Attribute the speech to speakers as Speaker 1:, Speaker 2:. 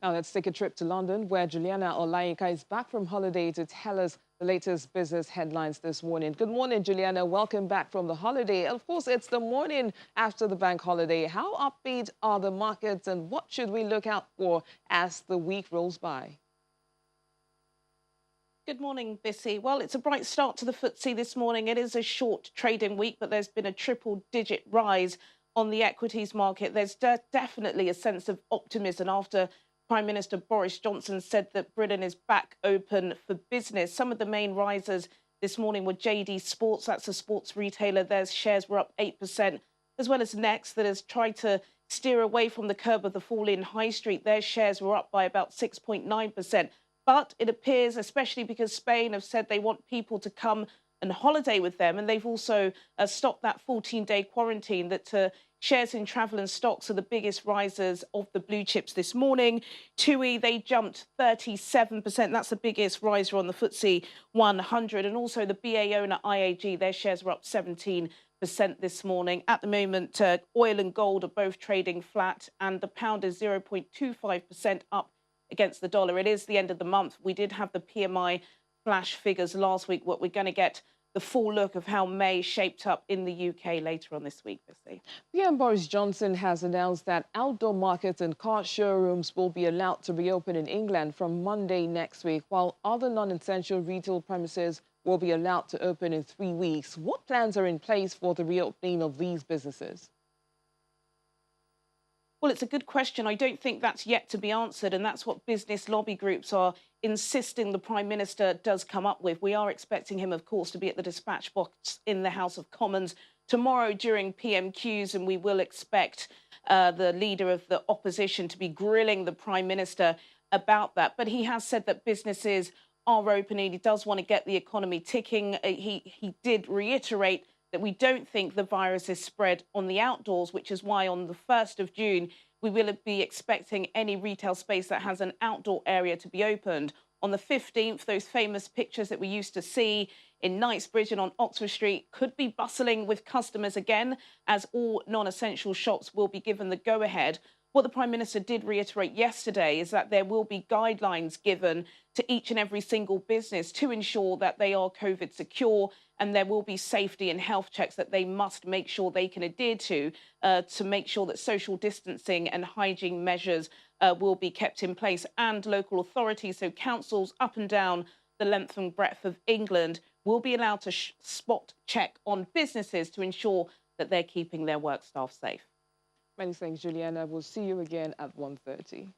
Speaker 1: Now let's take a trip to London, where Juliana Olayinka is back from holiday to tell us the latest business headlines this morning. Good morning, Juliana. Welcome back from the holiday. Of course, it's the morning after the bank holiday. How upbeat are the markets, and what should we look out for as the week rolls by?
Speaker 2: Good morning, Bissy. Well, it's a bright start to the FTSE this morning. It is a short trading week, but there's been a triple-digit rise on the equities market. There's definitely a sense of optimism after Prime Minister Boris Johnson said that Britain is back open for business. Some of the main risers this morning were JD Sports, that's a sports retailer. Their shares were up 8%, as well as Next, that has tried to steer away from the curb of the fall in High Street. Their shares were up by about 6.9%. But it appears, especially because Spain have said they want people to come and holiday with them, and they've also stopped that 14-day quarantine, that shares in travel and stocks are the biggest risers of the blue chips this morning. TUI, they jumped 37%. That's the biggest riser on the FTSE 100. And also the BA owner IAG, their shares were up 17% this morning. At the moment, oil and gold are both trading flat, and the pound is 0.25% up against the dollar. It is the end of the month. We did have the PMI flash figures last week. What we're going to get the full look of how May shaped up in the UK later on this week, Missy.
Speaker 1: PM Boris Johnson has announced that outdoor markets and car showrooms will be allowed to reopen in England from Monday next week, while other non-essential retail premises will be allowed to open in 3 weeks. What plans are in place for the reopening of these businesses?
Speaker 2: Well, it's a good question. I don't think that's yet to be answered, and that's what business lobby groups are insisting the Prime Minister does come up with. We are expecting him, of course, to be at the dispatch box in the House of Commons tomorrow during PMQs, and we will expect the leader of the opposition to be grilling the Prime Minister about that. But he has said that businesses are opening. He does want to get the economy ticking. He did reiterate that we don't think the virus is spread on the outdoors, which is why on the 1st of June, we will be expecting any retail space that has an outdoor area to be opened. On the 15th, those famous pictures that we used to see in Knightsbridge and on Oxford Street could be bustling with customers again, as all non-essential shops will be given the go-ahead. What the Prime Minister did reiterate yesterday is that there will be guidelines given to each and every single business to ensure that they are COVID secure, and there will be safety and health checks that they must make sure they can adhere to make sure that social distancing and hygiene measures will be kept in place. And local authorities, so councils up and down the length and breadth of England, will be allowed to spot check on businesses to ensure that they're keeping their work staff safe.
Speaker 1: Many thanks, Juliana. We'll see you again at 1:30.